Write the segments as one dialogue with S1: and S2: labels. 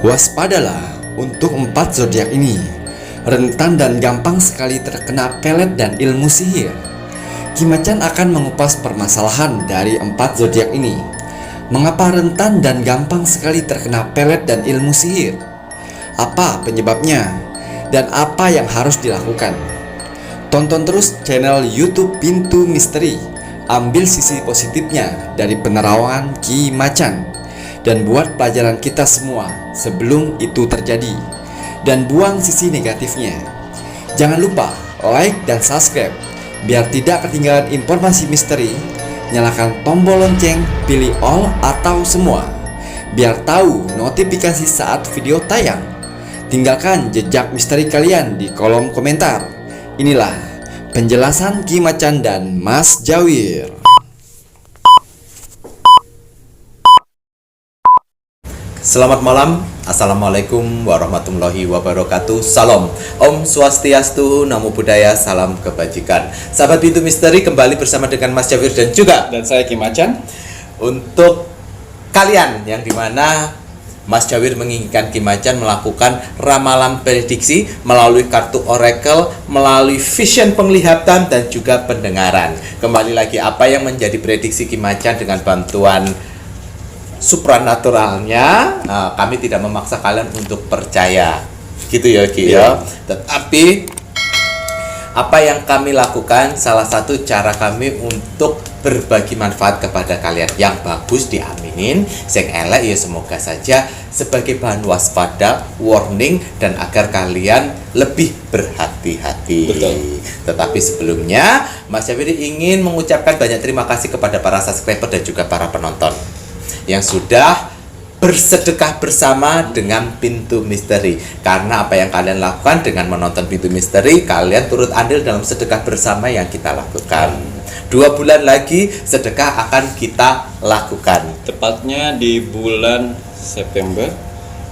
S1: Waspadalah untuk 4 zodiak ini. Rentan dan gampang sekali terkena pelet dan ilmu sihir. Ki-Macan akan mengupas permasalahan dari 4 zodiak ini. Mengapa rentan dan gampang sekali terkena pelet dan ilmu sihir? Apa penyebabnya? Dan apa yang harus dilakukan? Tonton terus channel YouTube Pintu Misteri. Ambil sisi positifnya dari penerawangan Ki-Macan dan buat pelajaran kita semua sebelum itu terjadi, dan buang sisi negatifnya. Jangan lupa like dan subscribe biar tidak ketinggalan informasi misteri. Nyalakan tombol lonceng, pilih all atau semua biar tahu notifikasi saat video tayang. Tinggalkan jejak misteri kalian di kolom komentar. Inilah penjelasan Ki-Macan dan Mas Jawir.
S2: Selamat malam, Assalamualaikum warahmatullahi wabarakatuh. Salam, Om Swastiastu, Namo Buddhaya, salam kebajikan. Sahabat Pintu Misteri, kembali bersama dengan Mas Jawir dan juga
S3: Dan saya Ki-Macan.
S2: Untuk kalian yang dimana Mas Jawir menginginkan Ki-Macan melakukan ramalan prediksi melalui kartu oracle, melalui vision penglihatan dan juga pendengaran. Kembali lagi, apa yang menjadi prediksi Ki-Macan dengan bantuan supranaturalnya, kami tidak memaksa kalian untuk percaya, gitu ya Ki ya. Tetapi apa yang kami lakukan, salah satu cara kami untuk berbagi manfaat kepada kalian. Yang bagus diaminin, sing elek ya semoga saja sebagai bahan waspada, warning, dan agar kalian lebih berhati-hati.
S3: Betul.
S2: Tetapi sebelumnya, Mas Jawir ingin mengucapkan banyak terima kasih kepada para subscriber dan juga para penonton yang sudah bersedekah bersama dengan Pintu Misteri. Karena apa yang kalian lakukan dengan menonton Pintu Misteri, kalian turut andil dalam sedekah bersama yang kita lakukan. 2 bulan lagi sedekah akan kita lakukan.
S3: Tepatnya di bulan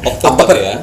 S3: Oktober ya.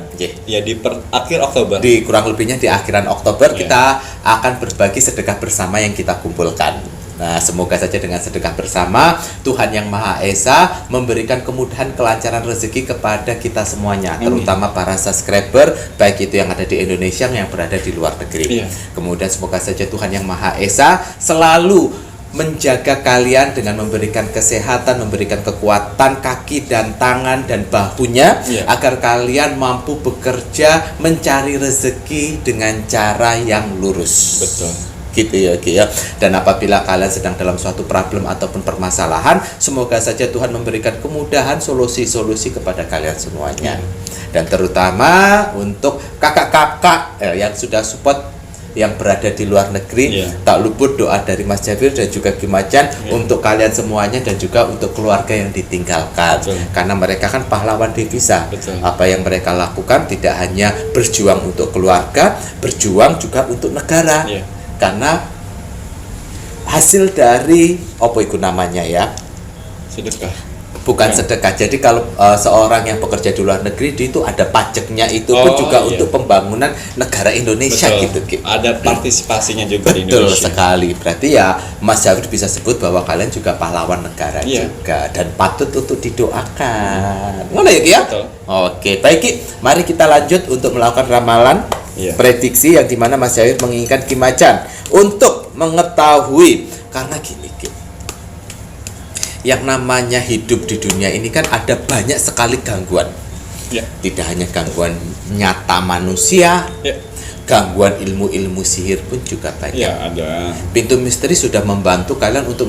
S3: Ya di akhir Oktober.
S2: Di kurang lebihnya di akhiran Oktober kita akan berbagi sedekah bersama yang kita kumpulkan. Nah, semoga saja dengan sedekah bersama Tuhan Yang Maha Esa memberikan kemudahan kelancaran rezeki kepada kita semuanya. Amin. Terutama para subscriber, baik itu yang ada di Indonesia yang berada di luar negeri. Kemudian semoga saja Tuhan Yang Maha Esa selalu menjaga kalian dengan memberikan kesehatan, memberikan kekuatan kaki dan tangan dan bahunya, agar kalian mampu bekerja mencari rezeki dengan cara yang lurus.
S3: Betul.
S2: Gitu ya Ki ya. Dan apabila kalian sedang dalam suatu problem ataupun permasalahan, semoga saja Tuhan memberikan kemudahan solusi-solusi kepada kalian semuanya. Dan terutama untuk kakak-kakak yang sudah support yang berada di luar negeri, tak luput doa dari Mas Jawir dan juga Ki-Macan untuk kalian semuanya dan juga untuk keluarga yang ditinggalkan. Karena mereka kan pahlawan devisa. Apa yang mereka lakukan tidak hanya berjuang untuk keluarga, berjuang juga untuk negara. Karena hasil dari apa itu namanya ya,
S3: sedekah,
S2: bukan sedekah. Jadi kalau seorang yang bekerja di luar negeri, itu ada pajaknya, itu pun juga untuk pembangunan negara Indonesia. Gitu.
S3: Ada partisipasinya juga di
S2: Betul
S3: Indonesia.
S2: sekali. Berarti ya Mas Jawir bisa sebut bahwa kalian juga pahlawan negara juga, dan patut untuk didoakan. Ngono ya Ki ya? Oke, baik Ki. Mari kita lanjut untuk melakukan ramalan prediksi yang dimana Mas Jawir menginginkan Ki-Macan untuk mengetahui. Karena gini Ki, yang namanya hidup di dunia ini kan ada banyak sekali gangguan. Tidak hanya gangguan nyata manusia, gangguan ilmu-ilmu sihir pun juga banyak.
S3: Ada.
S2: Pintu Misteri sudah membantu kalian untuk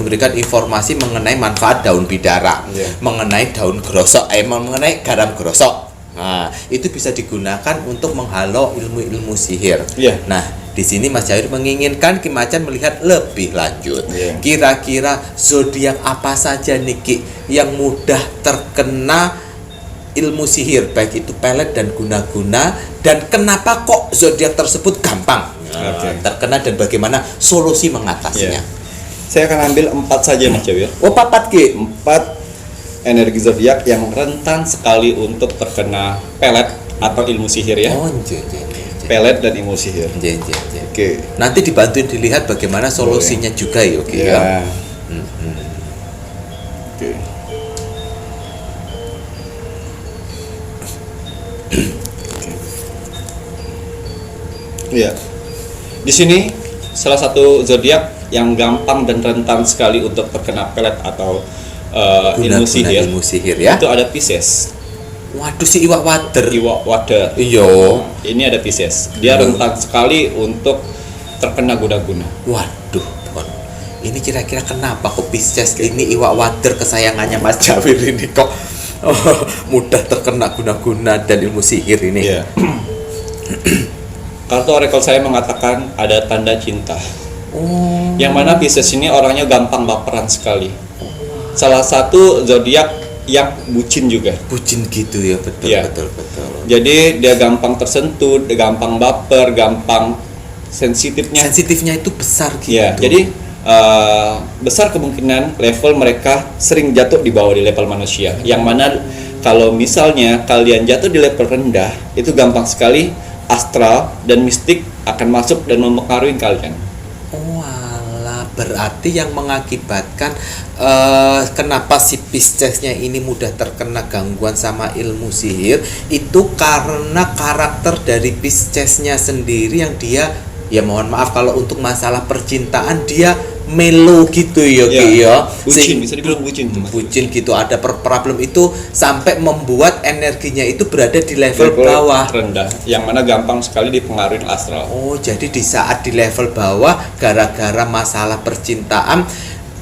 S2: memberikan informasi mengenai manfaat daun bidara, mengenai daun grosok, mengenai garam grosok. Nah, itu bisa digunakan untuk menghalau ilmu-ilmu sihir. Nah, di sini Mas Jawir menginginkan Ki-Macan melihat lebih lanjut. Kira-kira zodiak apa saja nih Ki yang mudah terkena ilmu sihir, baik itu pelet dan guna-guna, dan kenapa kok zodiak tersebut gampang terkena dan bagaimana solusi mengatasinya?
S3: Saya akan ambil 4 saja Mas Jawir.
S2: Oh, 4 Ki.
S3: 4 energi zodiak yang rentan sekali untuk terkena pelet atau ilmu sihir ya. Pelet dan ilmu sihir. Oke.
S2: Nanti dibantuin dilihat bagaimana solusinya juga ya. Oke.
S3: Iya. Di sini salah satu zodiak yang gampang dan rentan sekali untuk terkena pelet atau ilmu sihir
S2: ya.
S3: Itu ada Pisces.
S2: Waduh, si iwak water.
S3: Iwak water.
S2: Iya.
S3: Ini ada Pisces. Dia rentan sekali untuk terkena guna-guna.
S2: Waduh, Bon. Ini kira-kira kenapa kok Pisces ini iwak water kesayangannya Mas Jawir ini kok mudah terkena guna-guna dan ilmu sihir ini?
S3: Iya. Kartu orakel saya mengatakan ada tanda cinta. Yang mana Pisces ini orangnya gampang baperan sekali. Salah satu zodiak yang bucin juga.
S2: Bucin gitu ya, betul,
S3: Iya.
S2: betul.
S3: Jadi dia gampang tersentuh, dia gampang baper, gampang sensitifnya.
S2: Sensitifnya itu besar gitu.
S3: Ya, jadi besar kemungkinan level mereka sering jatuh di bawah di level manusia. Yang mana kalau misalnya kalian jatuh di level rendah, itu gampang sekali astral dan mistik akan masuk dan mempengaruhi kalian.
S2: Oh alah, berarti yang mengakibatkan kenapa si Piscesnya ini mudah terkena gangguan sama ilmu sihir itu karena karakter dari Piscesnya sendiri yang dia, ya mohon maaf kalau untuk masalah percintaan dia melo gitu ya, Ki ya.
S3: Bucin, bisa dibilang bucin tuh.
S2: Bucin gitu, ada problem itu sampai membuat energinya itu berada di level bawah
S3: rendah, yang mana gampang sekali dipengaruhi astral.
S2: Oh, jadi di saat di level bawah gara-gara masalah percintaan,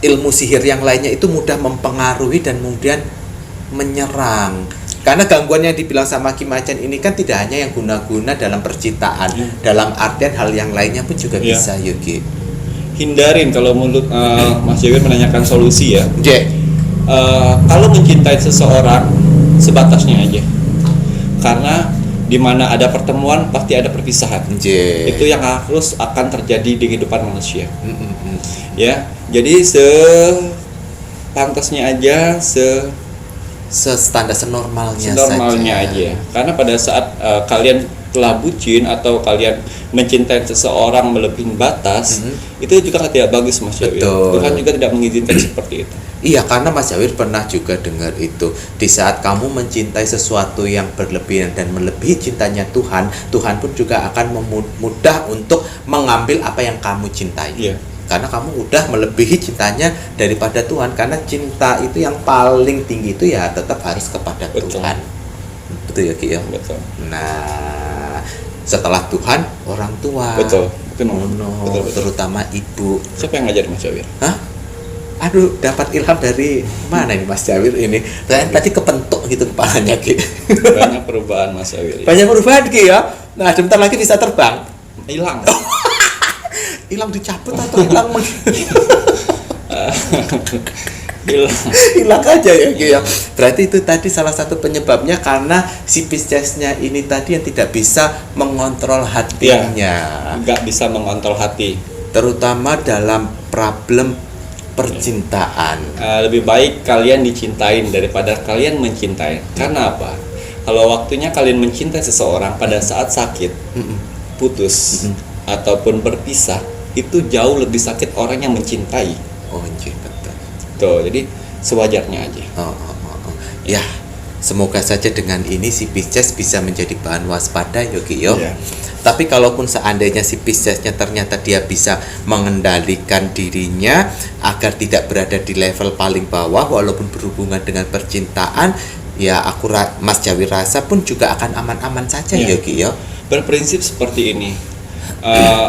S2: ilmu sihir yang lainnya itu mudah mempengaruhi dan kemudian menyerang. Karena gangguan yang dibilang sama Ki Macan ini kan tidak hanya yang guna-guna dalam percintaan, dalam artian hal yang lainnya pun juga bisa, Yogi.
S3: Hindarin kalau menurut Mas Jawir menanyakan solusi ya.
S2: Kalau
S3: mencintai seseorang sebatasnya aja. Karena di mana ada pertemuan pasti ada perpisahan. Itu yang harus akan terjadi di kehidupan manusia. Ya, jadi sepantasnya aja,
S2: standar senormalnya
S3: aja. Karena pada saat kalian telah bucin atau kalian mencintai seseorang melebihi batas, itu juga tidak bagus, Mas Jawir. Tuhan juga tidak mengizinkan seperti itu.
S2: Iya, karena Mas Jawir pernah juga dengar itu. Di saat kamu mencintai sesuatu yang berlebihan dan melebihi cintanya Tuhan, Tuhan pun juga akan mudah untuk mengambil apa yang kamu cintai.
S3: Iya.
S2: Karena kamu udah melebihi cintanya daripada Tuhan. Karena cinta itu yang paling tinggi itu ya tetap harus kepada Tuhan. Betul ya, Ki ya?
S3: Betul.
S2: Nah, setelah Tuhan, orang tua.
S3: Betul.
S2: Betul. Terutama ibu.
S3: Siapa yang ngajarin Mas Jawir?
S2: Hah? Aduh, dapat ilham dari mana ini Mas Jawir ini? Saya tadi kepentuk gitu kepalanya, Ki.
S3: Banyak perubahan Mas Jawir.
S2: Banyak perubahan, Ki ya. Nah, sebentar lagi bisa terbang.
S3: Hilang.
S2: Hilang dicabut atau hilang hilang aja ya, Ki ya. Berarti itu tadi salah satu penyebabnya karena si Piscesnya ini tadi yang tidak bisa mengontrol hatinya.
S3: Nggak bisa mengontrol hati.
S2: Terutama dalam problem percintaan.
S3: Lebih baik kalian dicintain daripada kalian mencintai. Karena apa? Kalau waktunya kalian mencintai seseorang pada saat sakit, putus, ataupun berpisah, itu jauh lebih sakit orang yang mencintai.
S2: Oh, betul.
S3: Tuh, jadi sewajarnya aja.
S2: Ya, semoga saja dengan ini si Pisces bisa menjadi bahan waspada, Yogi yo.
S3: Iya.
S2: Tapi kalaupun seandainya si Piscesnya ternyata dia bisa mengendalikan dirinya agar tidak berada di level paling bawah walaupun berhubungan dengan percintaan, ya Mas Jawir rasa pun juga akan aman-aman saja, Yogi yo.
S3: Berprinsip seperti ini.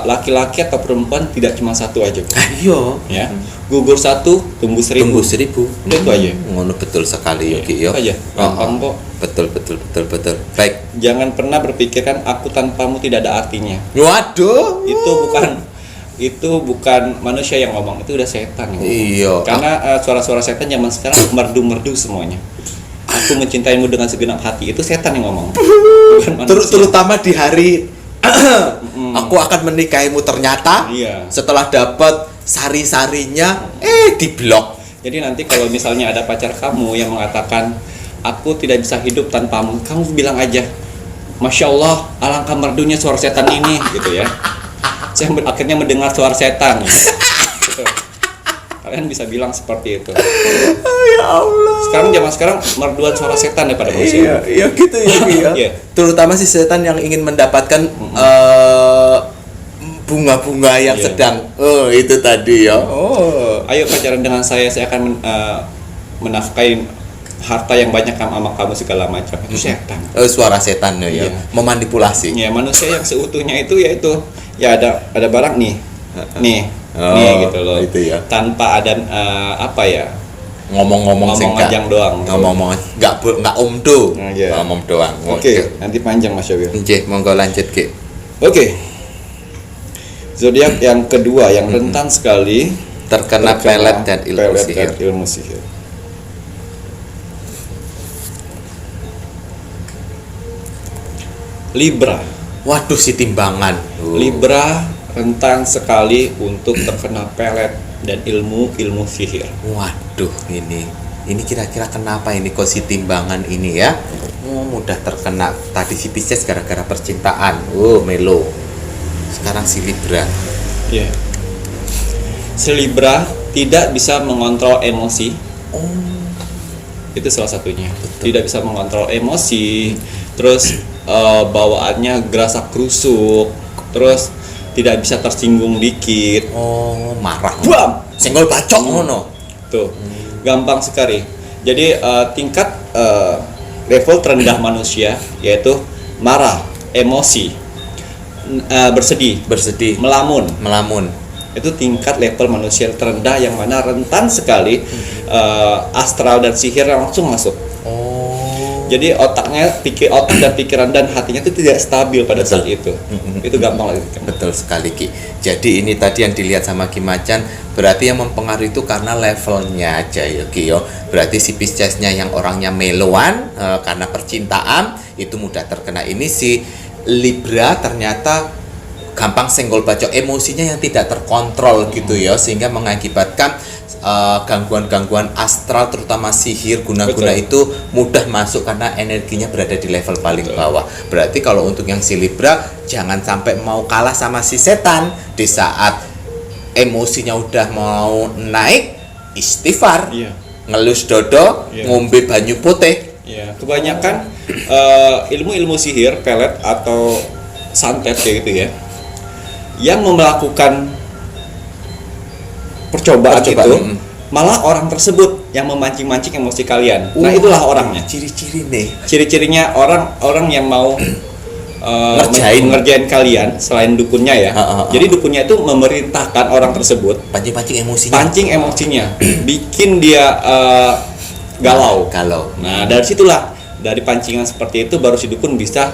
S3: Laki-laki atau perempuan tidak cuma satu aja.
S2: Ayo.
S3: Ya. Gugur satu, tumbuh seribu.
S2: Itu
S3: aja.
S2: Ngono betul sekali, Yogi yo.
S3: Aja. Gampang kok.
S2: Betul. Baik.
S3: Jangan pernah berpikirkan aku tanpamu tidak ada artinya.
S2: Waduh.
S3: Itu bukan manusia yang ngomong, itu udah setan yang ngomong.
S2: Iya.
S3: Karena suara-suara setan zaman sekarang merdu-merdu semuanya. Aku mencintaimu dengan segenap hati, itu setan yang ngomong.
S2: Terutama di hari aku akan menikahimu ternyata.
S3: Iya.
S2: Setelah dapat sari-sarinya diblok.
S3: Jadi nanti kalau misalnya ada pacar kamu yang mengatakan aku tidak bisa hidup tanpamu, kamu bilang aja, Masya Allah, alangkah merdunya suara setan ini, gitu ya. Saya akhirnya mendengar suara setan. Gitu. Kalian bisa bilang seperti itu.
S2: Ya Allah.
S3: Zaman sekarang merduan suara setan daripada manusia.
S2: Iya gitu ya, Ki, ya.
S3: Iya.
S2: Terutama si setan yang ingin mendapatkan bunga-bunga yang
S3: Iya.
S2: sedang itu tadi ya. Oh.
S3: Ayo pacaran dengan saya akan menafkahi harta yang banyak sama kamu segala macam. Itu setan.
S2: Suara setan ya,
S3: Iya.
S2: memanipulasi.
S3: Ya, manusia yang seutuhnya itu yaitu ya ada barang nih. Nih gitu loh.
S2: Itu ya.
S3: Tanpa ada
S2: Ngomong-ngomong singkat.
S3: ajang doang.
S2: Ngomong nggak omdo.
S3: Nah, iya.
S2: Ngomong doang.
S3: Oke, nanti panjang Mas Yowir.
S2: Nggih, monggo lanjut, Ki.
S3: Oke. Zodiak yang kedua yang rentan sekali
S2: Terkena pelet dan ilmu sihir.
S3: sihir. Libra.
S2: Waduh, si timbangan.
S3: Libra rentan sekali untuk terkena pelet dan ilmu sihir.
S2: Waduh, ini kira-kira kenapa ini kok si timbangan ini ya? Mudah terkena. Tadi si Pisces gara-gara percintaan. Melo. Sekarang si Libra.
S3: Ya. Si Libra tidak bisa mengontrol emosi. Itu salah satunya. Tidak bisa mengontrol emosi. Terus bawaannya gerasa kerusuk. Terus tidak bisa tersinggung dikit.
S2: Marah.
S3: Buam!
S2: Senggol bacok ngono.
S3: Tuh, gampang sekali. Jadi tingkat level terendah manusia yaitu marah, emosi, bersedih, melamun. Itu tingkat level manusia terendah yang mana rentan sekali astral dan sihir langsung masuk. Jadi otak dan pikiran dan hatinya itu tidak stabil pada saat itu. Itu gampang lagi.
S2: Betul sekali, Ki. Jadi ini tadi yang dilihat sama Ki Macan, berarti yang mempengaruhi itu karena levelnya aja ya, Ki yo. Berarti si Piscesnya yang orangnya meloan karena percintaan itu mudah terkena. Ini si Libra ternyata gampang senggol bacok, emosinya yang tidak terkontrol gitu ya, sehingga mengakibatkan gangguan-gangguan astral terutama sihir guna-guna itu mudah masuk karena energinya berada di level paling bawah. Berarti kalau untuk yang si Libra jangan sampai mau kalah sama si setan di saat emosinya udah mau naik, istighfar, ngelus dodo, ngombe banyu putih.
S3: Ya, kebanyakan ilmu sihir, pelet atau santet kayak gitu ya, yang melakukan percobaan itu malah orang tersebut yang memancing-mancing emosi kalian. Nah, itulah orangnya.
S2: Ciri-ciri nih.
S3: Ciri-cirinya orang yang mau ngerjain kalian selain dukunnya ya. Jadi dukunnya itu memerintahkan orang tersebut pancing emosinya, bikin dia galau. Nah, dari situlah, dari pancingan seperti itu baru si dukun bisa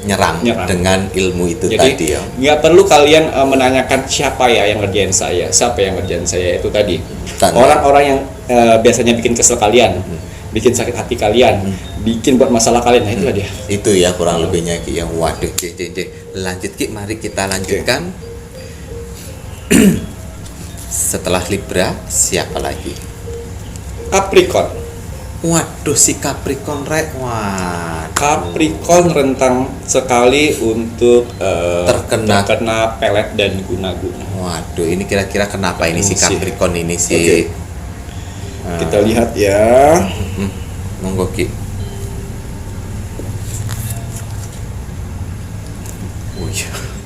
S2: nyerang dengan ilmu itu.
S3: Jadi,
S2: tadi ya.
S3: Nggak perlu kalian menanyakan siapa yang ngerjain saya, itu tadi. Orang-orang yang biasanya bikin kesel kalian, bikin sakit hati kalian, bikin buat masalah kalian, nah itulah dia.
S2: Itu ya kurang lebihnya, Ki yang waduh. Lanjut, Ki, mari kita lanjutkan. Setelah Libra siapa lagi?
S3: Capricorn.
S2: Waduh, si Capricorn
S3: Capricorn rentan sekali untuk terkena pelet dan guna-guna.
S2: Waduh, ini kira-kira kenapa ini si Capricorn ini sih?
S3: Okay. Kita lihat ya.
S2: Monggo, Ki.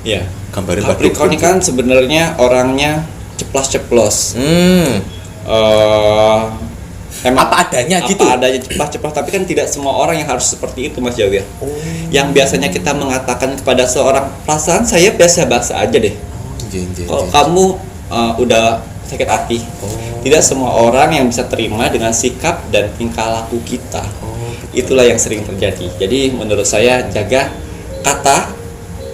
S3: Ya.
S2: Gambarnya
S3: Capricorn ini kan sebenarnya orangnya ceplas-ceplos.
S2: Apa adanya gitu?
S3: Apa adanya, ceplas-ceplos, tapi kan tidak semua orang yang harus seperti itu, Mas Jawir. Yang biasanya kita mengatakan kepada seorang, perasaan saya biasa-biasa aja deh. Kalau kamu udah sakit hati, tidak semua orang yang bisa terima dengan sikap dan tingkah laku kita. Itulah yang sering terjadi. Jadi menurut saya jaga kata,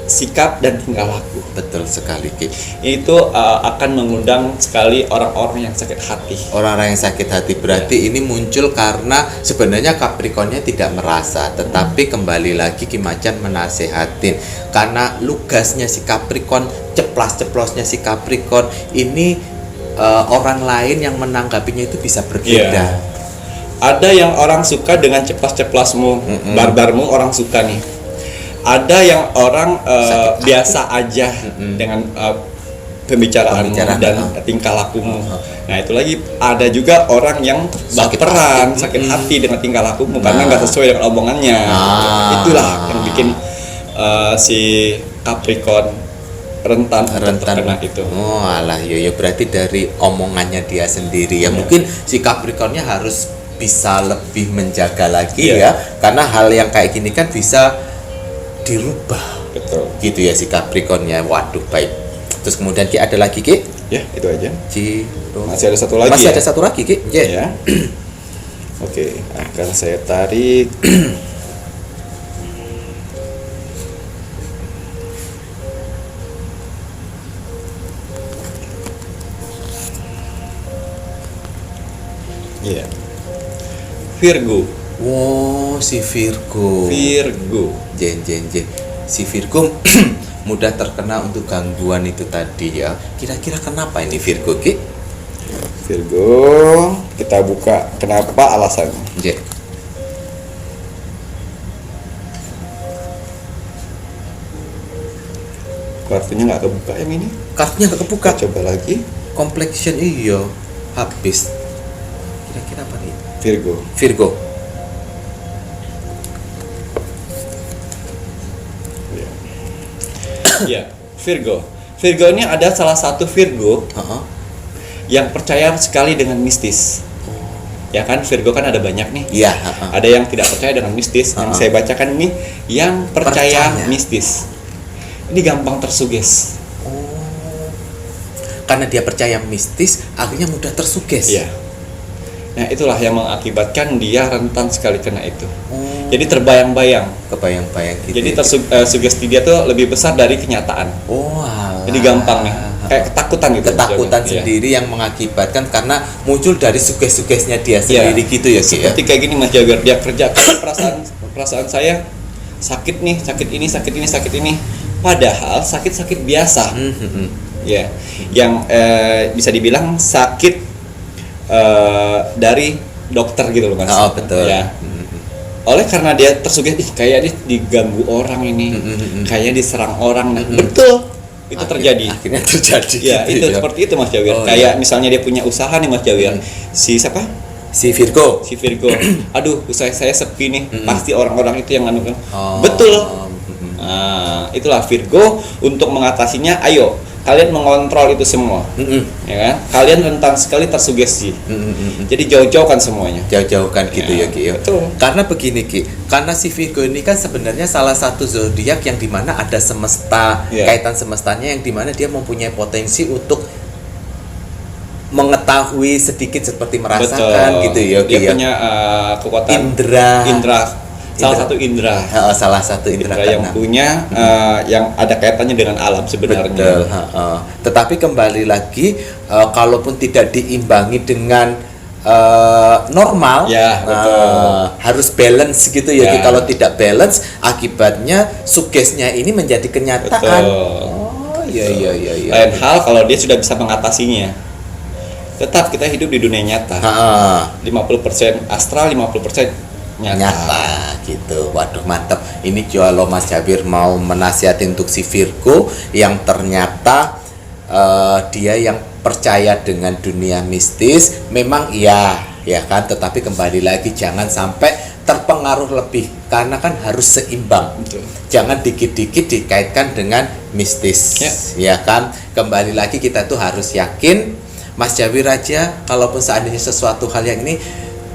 S3: sikap dan tingkah laku.
S2: Betul sekali, Ki.
S3: Itu akan mengundang sekali orang-orang yang sakit hati.
S2: Orang-orang yang sakit hati berarti ini muncul karena sebenarnya Capricornnya tidak merasa, tetapi kembali lagi Ki Macan menasehatin karena lugasnya si Capricorn, ceplas-ceplosnya si Capricorn ini orang lain yang menanggapinya itu bisa berbeda.
S3: Ada yang orang suka dengan ceplas-ceplasmu, barbarmu, orang suka nih. Ada yang orang biasa aja dengan pembicaraanmu
S2: Pembicaraan,
S3: dan tingkah lakumu. Nah itu lagi ada juga orang yang
S2: Sakit
S3: baperan,
S2: hati.
S3: sakit hati dengan tingkah lakumu karena
S2: Nah.
S3: nggak sesuai dengan omongannya.
S2: Ah.
S3: Itulah yang bikin si Capricorn rentan terkena itu.
S2: Oh alah, ya berarti dari omongannya dia sendiri ya. Mungkin si Capricornnya harus bisa lebih menjaga lagi
S3: Iya.
S2: ya, karena hal yang kayak gini kan bisa dirubah
S3: Betul.
S2: gitu ya si Capricornnya. Waduh, baik. Terus kemudian Ki ada lagi Ki?
S3: Ya itu aja. Masih ada satu lagi.
S2: Masih
S3: ya?
S2: ada satu lagi Ki?
S3: Ya. Oke, akan saya tarik. Iya. Virgo.
S2: Wow, si Virgo.
S3: Virgo.
S2: Jen. Si Virgo mudah terkena untuk gangguan itu tadi ya. Kira-kira kenapa ini Virgo Ki?
S3: Virgo, kita buka kenapa alasannya.
S2: Jen.
S3: Kartunya nggak kebuka yang ini.
S2: Kartunya nggak kebuka.
S3: Kita coba lagi.
S2: Complexion iyo habis. Kira-kira apa nih?
S3: Virgo.
S2: Virgo.
S3: Ya, Virgo. Virgo ini ada salah satu Virgo
S2: Heeh.
S3: yang percaya sekali dengan mistis. Ya kan, Virgo kan ada banyak nih.
S2: Iya. Heeh.
S3: Ada yang tidak percaya dengan mistis. Yang saya bacakan ini yang percaya
S2: Percaya.
S3: mistis. Ini gampang tersuges.
S2: Karena dia percaya mistis, akhirnya mudah tersuges.
S3: Iya. Nah, itulah yang mengakibatkan dia rentan sekali kena itu.
S2: Oh,
S3: Jadi terbayang-bayang.
S2: kebayang-bayang gitu.
S3: Jadi
S2: ya.
S3: sugesti dia tuh lebih besar dari kenyataan.
S2: Oh, alah.
S3: Jadi gampang nih. Kayak ketakutan gitu.
S2: Ketakutan
S3: Iya.
S2: sendiri yang mengakibatkan karena muncul dari suges-sugesnya dia sendiri gitu ya, Ki ya.
S3: Seperti kayak gini Mas Jagar, dia kerja perasaan saya sakit nih, sakit ini. Padahal sakit biasa. Ya, yang bisa dibilang sakit dari dokter gitu loh Mas.
S2: Oh, betul.
S3: Ya. Oleh karena dia tersuges, kayak dia diganggu orang ini, kayaknya diserang orang. Nah, betul. Itu terjadi.
S2: Akhirnya terjadi.
S3: Ya,
S2: gitu
S3: itu
S2: ya.
S3: seperti itu Mas Jawir.
S2: Oh,
S3: Kayak misalnya dia punya usaha nih Mas Jawir. Si siapa?
S2: Si Virgo.
S3: Si Virgo. Aduh, usaha saya sepi nih. Pasti orang-orang itu yang anu kan.
S2: Oh.
S3: Betul. Nah, itulah Virgo untuk mengatasinya. Ayo, kalian mengontrol itu semua. Ya kan? Kalian rentan sekali tersugesti. Jadi jauh-jauhkan semuanya.
S2: Jauh-jauhkan gitu ya,
S3: Ya,
S2: Ki ya.
S3: betul.
S2: Karena begini Ki, karena si Virgo ini kan sebenarnya salah satu zodiak yang dimana ada semesta,
S3: Ya.
S2: kaitan semestanya yang dimana dia mempunyai potensi untuk mengetahui sedikit seperti merasakan gitu ya, Ki
S3: Dia
S2: ya.
S3: punya kekuatan
S2: Indra.
S3: Salah
S2: Indra.
S3: satu indra.
S2: Salah satu indra
S3: Yang
S2: keenam.
S3: punya yang ada kaitannya dengan alam sebenarnya.
S2: Betul, tetapi kembali lagi kalaupun tidak diimbangi dengan normal,
S3: Ya, betul.
S2: harus balance gitu ya.
S3: Ya.
S2: Kalau tidak balance, akibatnya sugesnya ini menjadi kenyataan.
S3: Betul.
S2: Oh iya.
S3: Lain hal kalau dia sudah bisa mengatasinya. Tetap kita hidup di dunia nyata. 50% astral, 50%
S2: Nyata gitu. Waduh, mantap. Ini kalau Mas Jabir mau menasihatin untuk si Virgo yang ternyata dia yang percaya dengan dunia mistis, memang iya ya kan, tetapi kembali lagi jangan sampai terpengaruh lebih karena kan harus seimbang.
S3: Betul.
S2: Jangan dikit-dikit dikaitkan dengan mistis. Ya kan? Kembali lagi kita tuh harus yakin Mas Jawir aja, kalaupun seandainya sesuatu hal yang ini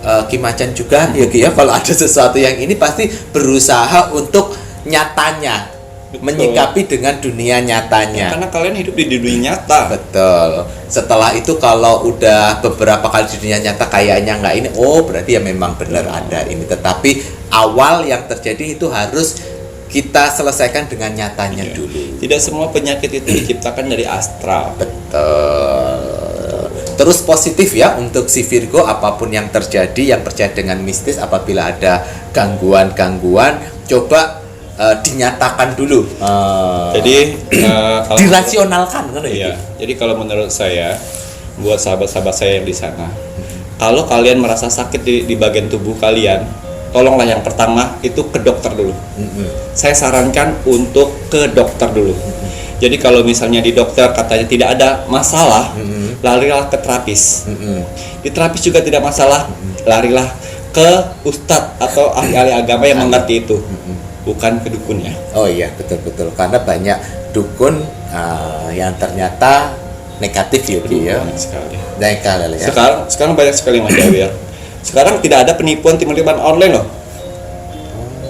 S2: Ki Macan juga ya Ki ya, kalau ada sesuatu yang ini pasti berusaha untuk nyatanya.
S3: Betul.
S2: Menyikapi dengan dunia nyatanya.
S3: Karena kalian hidup di dunia nyata.
S2: Betul. Setelah itu kalau udah beberapa kali di dunia nyata kayaknya nggak ini, oh berarti ya memang benar ada ini. Tetapi awal yang terjadi itu harus kita selesaikan dengan nyatanya dulu.
S3: Tidak semua penyakit itu diciptakan dari astral.
S2: Betul. Terus positif ya untuk si Virgo, apapun yang terjadi, yang percaya dengan mistis, apabila ada gangguan-gangguan, coba dinyatakan dulu.
S3: Jadi kalau
S2: Dirasionalkan kan
S3: iya. Jadi kalau menurut saya, buat sahabat-sahabat saya yang di sana, kalau kalian merasa sakit di bagian tubuh kalian, tolonglah yang pertama itu ke dokter dulu. Saya sarankan untuk ke dokter dulu. Jadi kalau misalnya di dokter katanya tidak ada masalah, larilah ke terapis. Di terapis juga tidak masalah, larilah ke ustadz atau ahli-ahli agama yang mengerti itu, bukan ke dukunnya.
S2: Oh iya, betul-betul. Karena banyak dukun yang ternyata negatif ya, Ki, ya.
S3: Banyak sekali.
S2: Sekali ya.
S3: Sekarang banyak sekali Mas Jawir. Sekarang tidak ada penipuan online loh.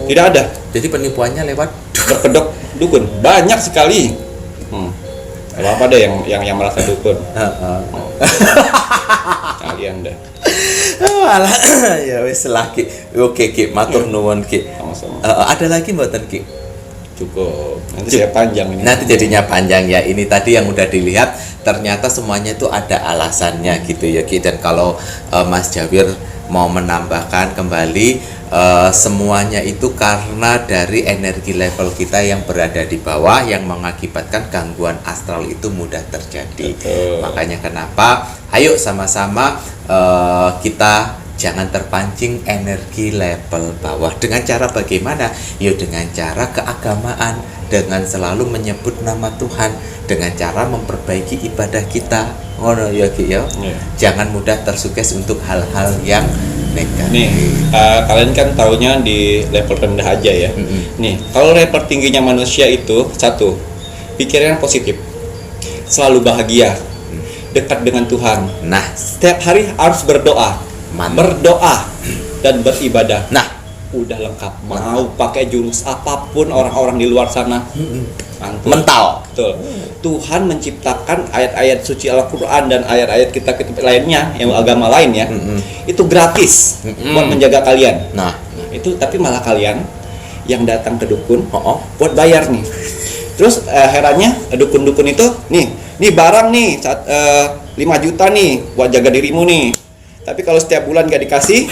S3: Tidak ada.
S2: Jadi penipuannya lewat
S3: Berkedok dukun banyak sekali. Apa deh yang merasa dukun. Kalian deh.
S2: Alah, ya wis lah, Ki. Oke, Ki, matur nuwun, Ki.
S3: Sama-sama.
S2: Ada lagi mboten, Ki?
S3: Cukup. Nanti saya panjang ini.
S2: Nanti jadinya panjang ya. Ini tadi yang udah dilihat, ternyata semuanya itu ada alasannya gitu ya, Ki. Dan kalau Mas Jawir mau menambahkan kembali, semuanya itu karena dari energi level kita yang berada di bawah yang mengakibatkan gangguan astral itu mudah terjadi. Makanya kenapa ayo sama-sama kita jangan terpancing energi level bawah. Dengan cara bagaimana? Yuk dengan cara keagamaan, dengan selalu menyebut nama Tuhan, dengan cara memperbaiki ibadah kita. Oh ya, Ki, ya. Jangan mudah tersukses untuk hal-hal yang negatif.
S3: Nih, kalian kan taunya di level rendah aja ya. Nih, kalau level tingginya manusia itu satu, pikiran positif, selalu bahagia, dekat dengan Tuhan.
S2: Nah,
S3: Setiap hari harus berdoa, berdoa dan beribadah.
S2: nah,
S3: Udah lengkap. Mau pakai jurus apapun orang-orang di luar sana, mantul.
S2: mental.
S3: Betul. Tuhan menciptakan ayat-ayat suci Al-Quran dan ayat-ayat kitab-kitab lainnya yang agama lain ya, itu gratis buat menjaga kalian.
S2: Nah,
S3: Itu tapi malah kalian yang datang ke dukun buat bayar nih. Terus herannya dukun-dukun itu nih barang nih 5 juta nih buat jaga dirimu nih. Tapi kalau setiap bulan gak dikasih,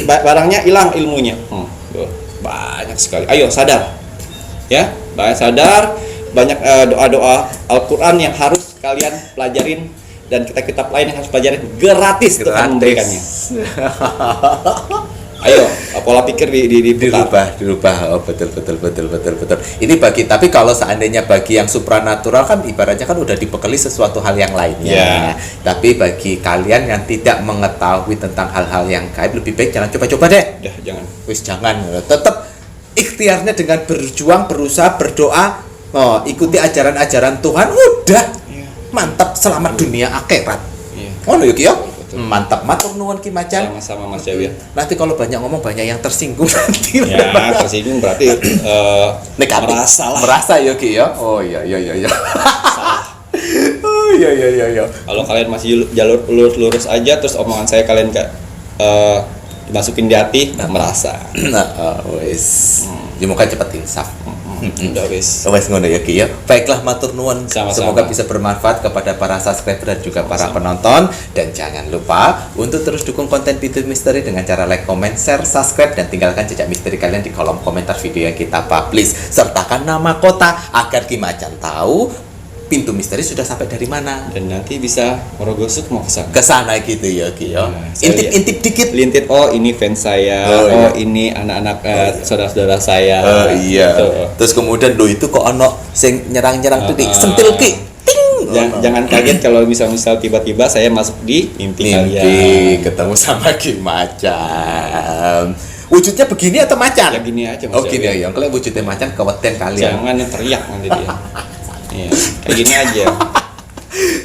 S3: barangnya hilang ilmunya. Banyak sekali. Ayo sadar. Ya, sadar. Banyak doa-doa Al-Quran yang harus kalian pelajarin dan kitab-kitab lain yang harus pelajarin gratis Tuhan memberikannya. Ayo, pola pikir
S2: dirubah. Oh, betul. Ini bagi, tapi kalau seandainya bagi yang supranatural kan ibaratnya kan udah dibekali sesuatu hal yang lainnya. Tapi bagi kalian yang tidak mengetahui tentang hal-hal yang gaib, lebih baik jangan coba-coba deh.
S3: Jangan.
S2: Wis jangan. Tetap ikhtiarnya dengan berjuang, berusaha, berdoa. Ikuti ajaran-ajaran Tuhan, udah mantap, selamat dunia akhirat. Oh ya, Ki, ya. Mantap, matur nuwun Ki Macan.
S3: Sama-sama Mas Jawir.
S2: Nanti kalau banyak ngomong banyak yang tersinggung nanti.
S3: Ya, tersinggung berarti
S2: negatif. Merasa ya, Ki, ya. Oh iya. Oh iya.
S3: Kalau kalian masih jalur lurus aja, terus omongan saya kalian dimasukin di hati, merasa.
S2: Wes. Semoga cepat insaf.
S3: Udah wis.
S2: Wes ngono ya, Ki, ya. Baiklah, matur nuwun.
S3: Sama-sama.
S2: Semoga bisa bermanfaat kepada para subscriber dan juga para penonton. Dan jangan lupa untuk terus dukung konten Pintu Misteri dengan cara like, comment, share, subscribe, dan tinggalkan jejak misteri kalian di kolom komentar video yang kita publish. Sertakan nama kota agar Ki Macan tahu Pintu Misteri sudah sampai dari mana.
S3: Dan nanti bisa merogosuk mau kesana.
S2: Kesana gitu ya, Ki, ya. Intip-intip dikit.
S3: Lintit, ini fans saya.
S2: Iya.
S3: Ini anak-anak saudara-saudara saya.
S2: Iya.
S3: Gitu.
S2: Terus kemudian lo itu kok ono sing nyerang-nyerang tuh sentil, Ki. Ting.
S3: Jangan kaget kalau misal tiba-tiba saya masuk di mimpi kalian.
S2: Ketemu sama Ki Macan. Wujudnya begini atau macan?
S3: Ya gini aja,
S2: Oh
S3: Mas
S2: gini
S3: Jawir.
S2: ya, kalau wujudnya macan keweten kalian.
S3: Jangan teriak nanti dia. Iya, kayak gini aja.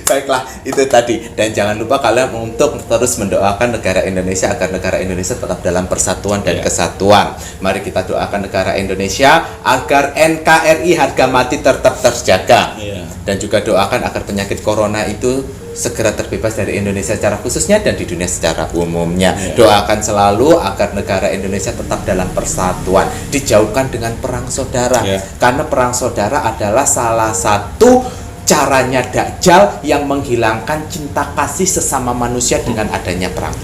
S2: Baiklah, itu tadi. Dan jangan lupa kalian untuk terus mendoakan negara Indonesia agar negara Indonesia tetap dalam persatuan dan kesatuan. Mari kita doakan negara Indonesia agar NKRI harga mati tetap terjaga. Dan juga doakan agar penyakit corona itu segera terbebas dari Indonesia secara khususnya dan di dunia secara umumnya. Doakan selalu agar negara Indonesia tetap dalam persatuan, dijauhkan dengan perang saudara. Karena perang saudara adalah salah satu caranya Dajjal yang menghilangkan cinta kasih sesama manusia dengan adanya perang.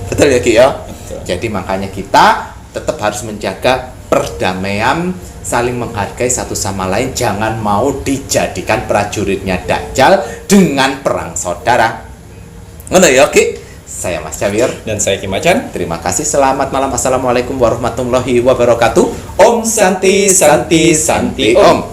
S2: Betul ya, Ki, ya? Jadi makanya kita tetap harus menjaga perdamaian, saling menghargai satu sama lain, jangan mau dijadikan prajuritnya Dajjal dengan perang saudara. Ngono ya, Ki? Saya Mas Jawir
S3: Dan saya Ki Macan.
S2: Terima kasih, selamat malam. Assalamualaikum warahmatullahi wabarakatuh. Om Santi Santi Santi Om.